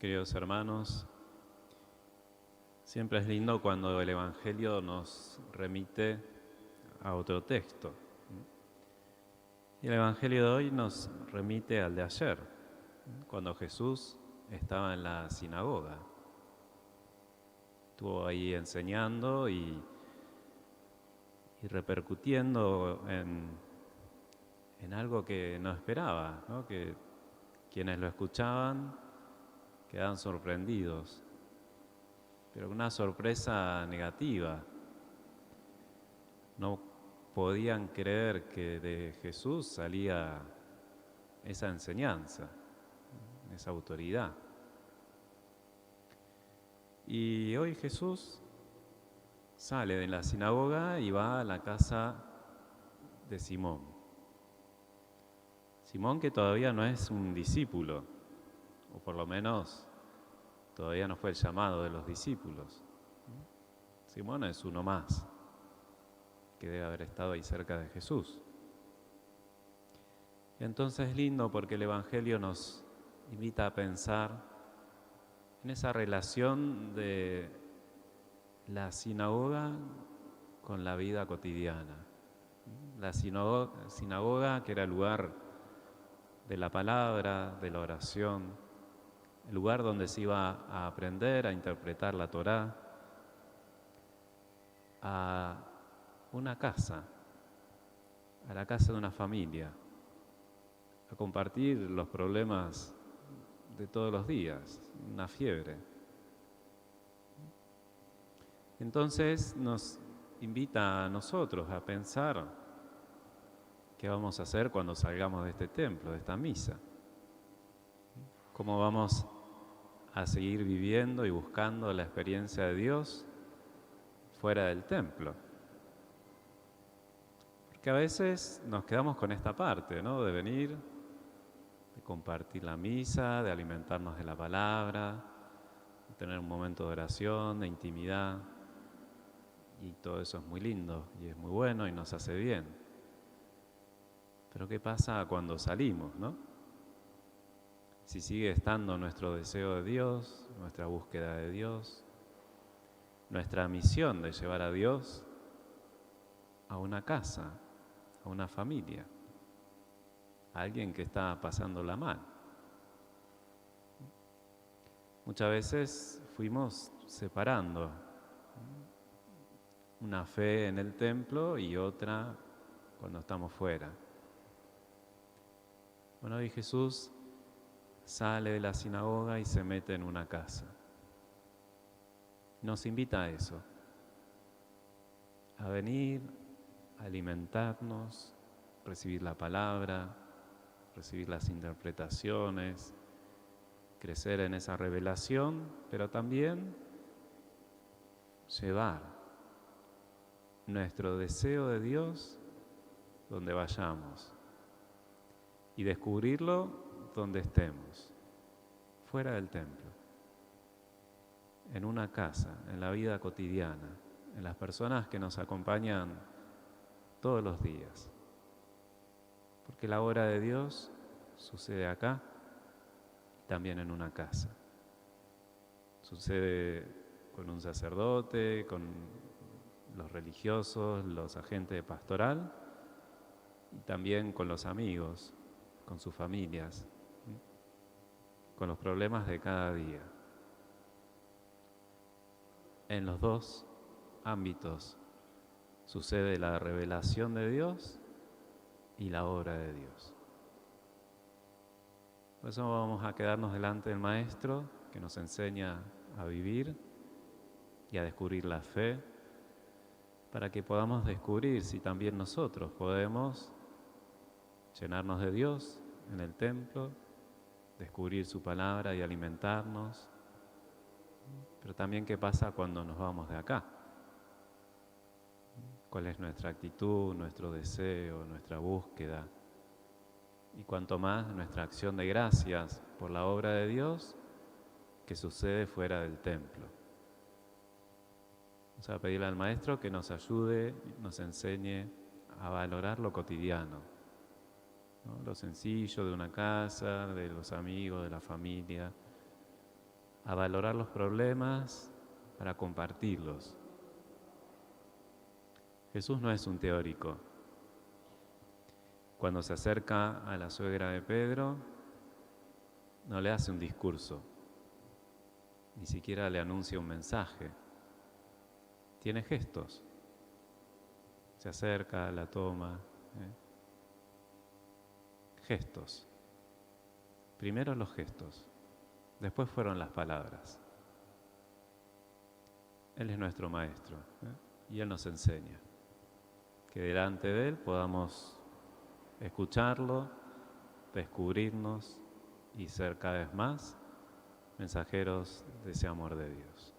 queridos hermanos. Siempre es lindo cuando el Evangelio nos remite a otro texto. Y el Evangelio de hoy nos remite al de ayer, cuando Jesús estaba en la sinagoga. Estuvo ahí enseñando y repercutiendo en algo que no esperaba, ¿no? Que quienes lo escuchaban quedaban sorprendidos, pero una sorpresa negativa. No podían creer que de Jesús salía esa enseñanza, esa autoridad. Y hoy Jesús sale de la sinagoga y va a la casa de Simón. Simón, que todavía no es un discípulo, o por lo menos todavía no fue el llamado de los discípulos. Simón es uno más, que debe haber estado ahí cerca de Jesús. Y entonces es lindo porque el Evangelio nos invita a pensar en esa relación de la sinagoga con la vida cotidiana. La sinagoga, que era el lugar de la palabra, de la oración, el lugar donde se iba a aprender, a interpretar la Torá, a una casa, a la casa de una familia, a compartir los problemas de todos los días, una fiebre. Entonces nos invita a nosotros a pensar qué vamos a hacer cuando salgamos de este templo, de esta misa. ¿Cómo vamos a seguir viviendo y buscando la experiencia de Dios fuera del templo? Porque a veces nos quedamos con esta parte, ¿no? De venir, de compartir la misa, de alimentarnos de la palabra, de tener un momento de oración, de intimidad. Y todo eso es muy lindo y es muy bueno y nos hace bien. Pero ¿qué pasa cuando salimos, no? Si sigue estando nuestro deseo de Dios, nuestra búsqueda de Dios, nuestra misión de llevar a Dios a una casa, a una familia, a alguien que está pasándola mal. Muchas veces fuimos separando una fe en el templo y otra cuando estamos fuera. Bueno, hoy Jesús sale de la sinagoga y se mete en una casa. Nos invita a eso, a venir, a alimentarnos, recibir la palabra, recibir las interpretaciones, crecer en esa revelación, pero también llevar nuestro deseo de Dios donde vayamos y descubrirlo donde estemos, fuera del templo, en una casa, en la vida cotidiana, en las personas que nos acompañan todos los días. Porque la obra de Dios sucede acá, también en una casa. Sucede con un sacerdote, con los religiosos, los agentes de pastoral, y también con los amigos, con sus familias, con los problemas de cada día. En los dos ámbitos sucede la revelación de Dios y la obra de Dios. Por eso vamos a quedarnos delante del Maestro que nos enseña a vivir y a descubrir la fe, para que podamos descubrir si también nosotros podemos llenarnos de Dios en el templo, descubrir su palabra y alimentarnos, pero también qué pasa cuando nos vamos de acá. ¿Cuál es nuestra actitud, nuestro deseo, nuestra búsqueda? Y cuanto más nuestra acción de gracias por la obra de Dios que sucede fuera del templo. Vamos a pedirle al Maestro que nos ayude, nos enseñe a valorar lo cotidiano, ¿no? Lo sencillo de una casa, de los amigos, de la familia, a valorar los problemas para compartirlos. Jesús no es un teórico. Cuando se acerca a la suegra de Pedro, no le hace un discurso, ni siquiera le anuncia un mensaje. Tiene gestos. Se acerca, la toma. Gestos. Primero los gestos, después fueron las palabras. Él es nuestro maestro, y Él nos enseña. Que delante de Él podamos escucharlo, descubrirnos y ser cada vez más mensajeros de ese amor de Dios.